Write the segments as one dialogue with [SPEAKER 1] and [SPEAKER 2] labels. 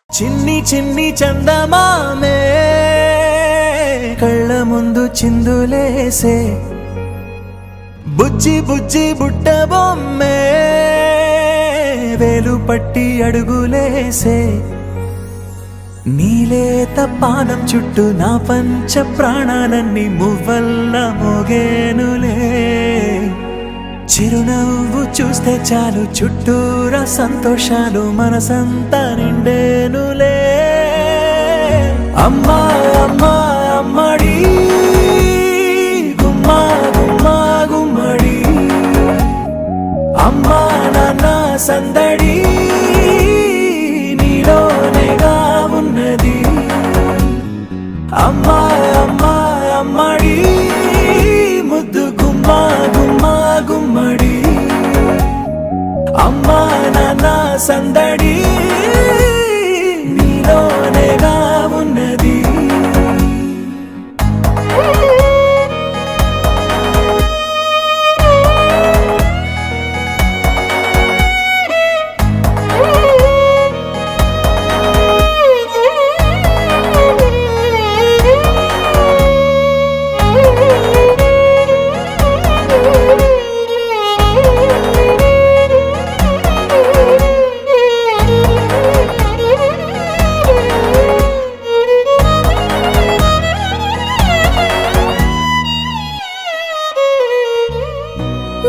[SPEAKER 1] చిన్ని చిన్ని చందమామే కళ్ళ ముందు చిందులేసే బుజ్జి బుజ్జి బుట్ట బొమ్మే వేలు పట్టి అడుగులేసే నీలేత పానం చుట్టూ నా పంచ ప్రాణాలన్నీ మువ్వల్ల మోగేనులే చిరునవ్వు చూస్తే చాలు చుట్టూరా సంతోషాలు మనసంతా నిండేనులే అమ్మా అమ్మా అమ్మడి గుమ్మా గుమ్మా గుమ్మడి అమ్మా నాన్న సందడి నీలోనేగా ఉన్నది అమ్మా అమ్మా అమ్మడి ముద్దు గుమ్మా గుమ్మా గుమ్మడి అమ్మా నాన్న సందడి నీలోనేగా ఉన్నది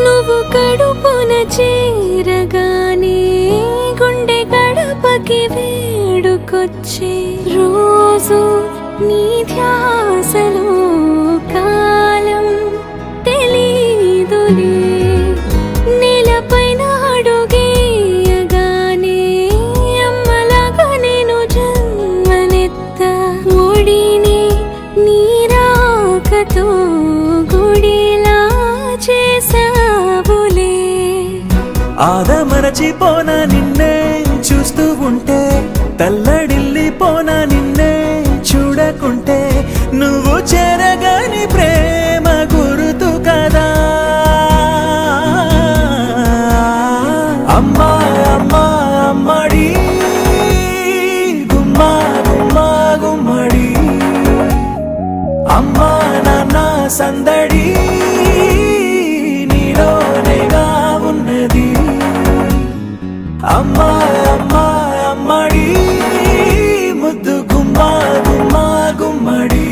[SPEAKER 2] నువ్వు కడుపున చేరగానే గుండె గడపకి వేడుకొచ్చే రోజు నీ ధ్యాసలో కాలం తెలీదులే నేలపైన అడుగేయగానే అమ్మలాగా నేను జన్మనెత్త ఒడిని నీ రాకతో గుడిలా చేసావులే
[SPEAKER 1] ఆదమరచిపోనా నిన్నే చూస్తూ ఉంటే తల్లడిల్లిపోనా నిన్నే చూడకుంటే నువ్వు చెరగని ప్రేమ గుర్తు కదా అమ్మా అమ్మా అమ్మడి గుమ్మా గుమ్మా గుమ్మడి అమ్మా నాన్న సందడి నీలోనేగా ఉన్నది అమ్మా అమ్మా అమ్మడి ముద్దు గుమ్మా గుమ్మా గుమ్మడి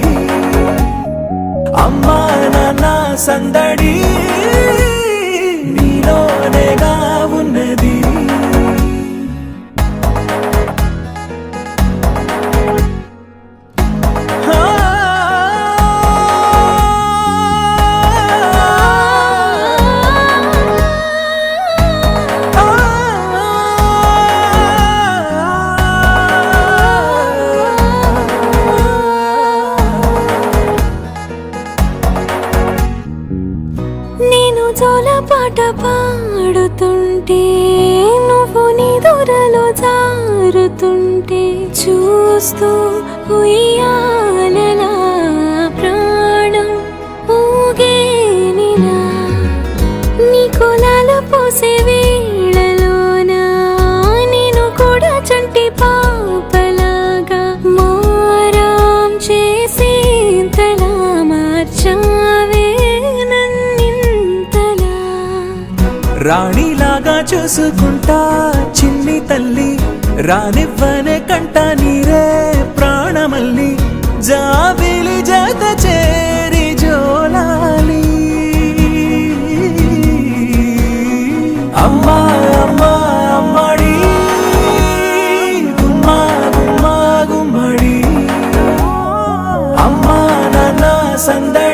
[SPEAKER 1] అమ్మా నాన్న సందడి నీలోనేగా ఉన్నది
[SPEAKER 2] నేను జోలపాట పాడుతుంటే నువ్వు నిదురలో జారుతుంటే చూస్తూ ఉయ్యాలలా ప్రాణం ఊగేనిలా నీ కులాల పోసే వేళలోన నేను కూడా చంటి పాపలాగా మారాం చేసేంతలా మార్చావే
[SPEAKER 1] రాణిలాగా చూసుకుంటా చిన్ని తల్లి రానివ్వనే కంట నీరే ప్రాణమల్లి జాబిలి జత చేరి జోలాలి అమ్మా అమ్మా అమ్మడి సందడి